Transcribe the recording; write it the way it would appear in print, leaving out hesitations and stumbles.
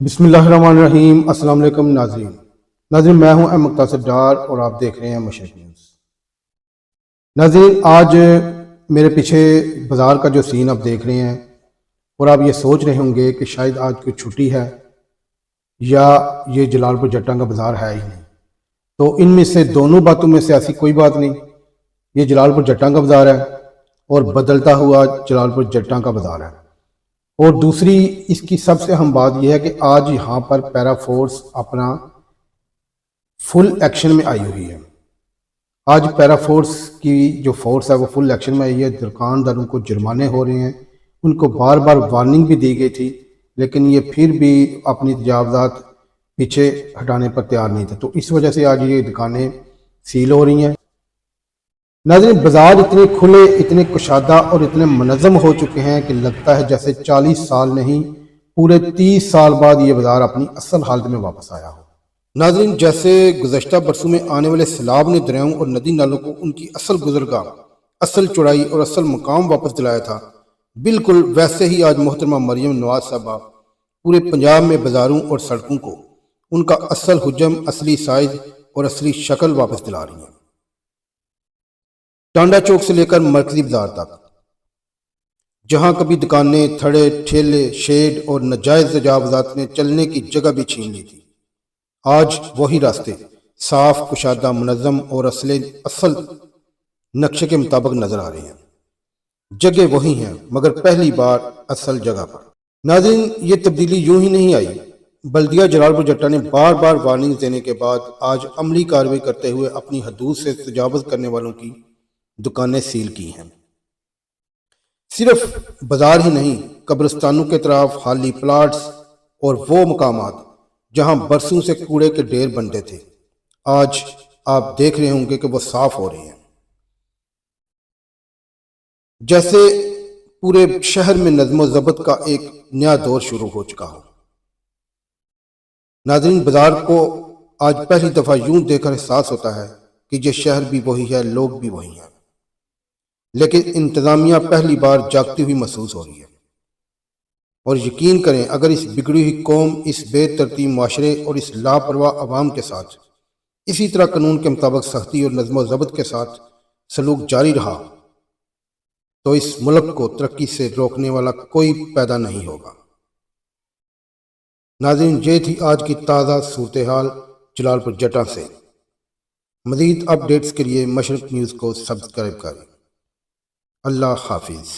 بسم اللہ الرحمن الرحیم۔ السلام علیکم ناظرین میں ہوں احمد مقتصر ڈار اور آپ دیکھ رہے ہیں مشرق نیوز۔ ناظرین آج میرے پیچھے بازار کا جو سین آپ دیکھ رہے ہیں اور آپ یہ سوچ رہے ہوں گے کہ شاید آج کوئی چھٹی ہے یا یہ جلال پور جٹاں کا بازار ہے ہی نہیں، تو ان میں سے دونوں باتوں میں سے ایسی کوئی بات نہیں۔ یہ جلال پور جٹاں کا بازار ہے اور بدلتا ہوا جلال پور جٹاں کا بازار ہے۔ اور دوسری اس کی سب سے اہم بات یہ ہے کہ آج یہاں پر پیرا فورس اپنا فل ایکشن میں آئی ہوئی ہے۔ آج پیرا فورس کی جو فورس ہے وہ فل ایکشن میں آئی ہے۔ دکانداروں کو جرمانے ہو رہے ہیں، ان کو بار بار وارننگ بھی دی گئی تھی، لیکن یہ پھر بھی اپنی تجاوزات پیچھے ہٹانے پر تیار نہیں تھے، تو اس وجہ سے آج یہ دکانیں سیل ہو رہی ہیں۔ ناظرین بازار اتنے کھلے، اتنے کشادہ اور اتنے منظم ہو چکے ہیں کہ لگتا ہے جیسے 40 سال نہیں، پورے 30 سال بعد یہ بازار اپنی اصل حالت میں واپس آیا ہو۔ ناظرین جیسے گزشتہ برسوں میں آنے والے سیلاب نے دریاؤں اور ندی نالوں کو ان کی اصل گزرگاہ، اصل چوڑائی اور اصل مقام واپس دلایا تھا، بالکل ویسے ہی آج محترمہ مریم نواز صاحبہ پورے پنجاب میں بازاروں اور سڑکوں کو ان کا اصل حجم، اصلی سائز اور اصلی شکل واپس دلا رہی ہیں۔ ٹانڈا چوک سے لے کر مرکزی بازار تک، جہاں کبھی دکانیں، تھڑے، ٹھیلے، شیڈ اور ناجائز تجاوزات نے چلنے کی جگہ بھی چھین لی تھی، آج وہی راستے صاف، کشادہ، منظم اور اصل نقشے کے مطابق نظر آ رہے ہیں۔ جگہ وہی ہیں مگر پہلی بار اصل جگہ پر۔ ناظرین یہ تبدیلی یوں ہی نہیں آئی، بلدیہ جلال پور جٹاں نے بار بار وارننگ دینے کے بعد آج عملی کارروائی کرتے ہوئے اپنی حدود سے تجاوز کرنے والوں کی دکانیں سیل کی ہیں۔ صرف بازار ہی نہیں، قبرستانوں کے طرف خالی پلاٹس اور وہ مقامات جہاں برسوں سے کوڑے کے ڈھیر بنتے تھے، آج آپ دیکھ رہے ہوں گے کہ وہ صاف ہو رہے ہیں، جیسے پورے شہر میں نظم و ضبط کا ایک نیا دور شروع ہو چکا ہو۔ ناظرین بازار کو آج پہلی دفعہ یوں دیکھ کر احساس ہوتا ہے کہ یہ شہر بھی وہی ہے، لوگ بھی وہی ہیں، لیکن انتظامیہ پہلی بار جاگتی ہوئی محسوس ہو رہی ہے۔ اور یقین کریں اگر اس بگڑی ہوئی قوم، اس بے ترتیب معاشرے اور اس لاپرواہ عوام کے ساتھ اسی طرح قانون کے مطابق سختی اور نظم و ضبط کے ساتھ سلوک جاری رہا تو اس ملک کو ترقی سے روکنے والا کوئی پیدا نہیں ہوگا۔ ناظرین یہ تھی آج کی تازہ صورتحال جلال پور جٹاں سے۔ مزید اپ ڈیٹس کے لیے مشرق نیوز کو سبسکرائب کریں۔ اللہ حافظ۔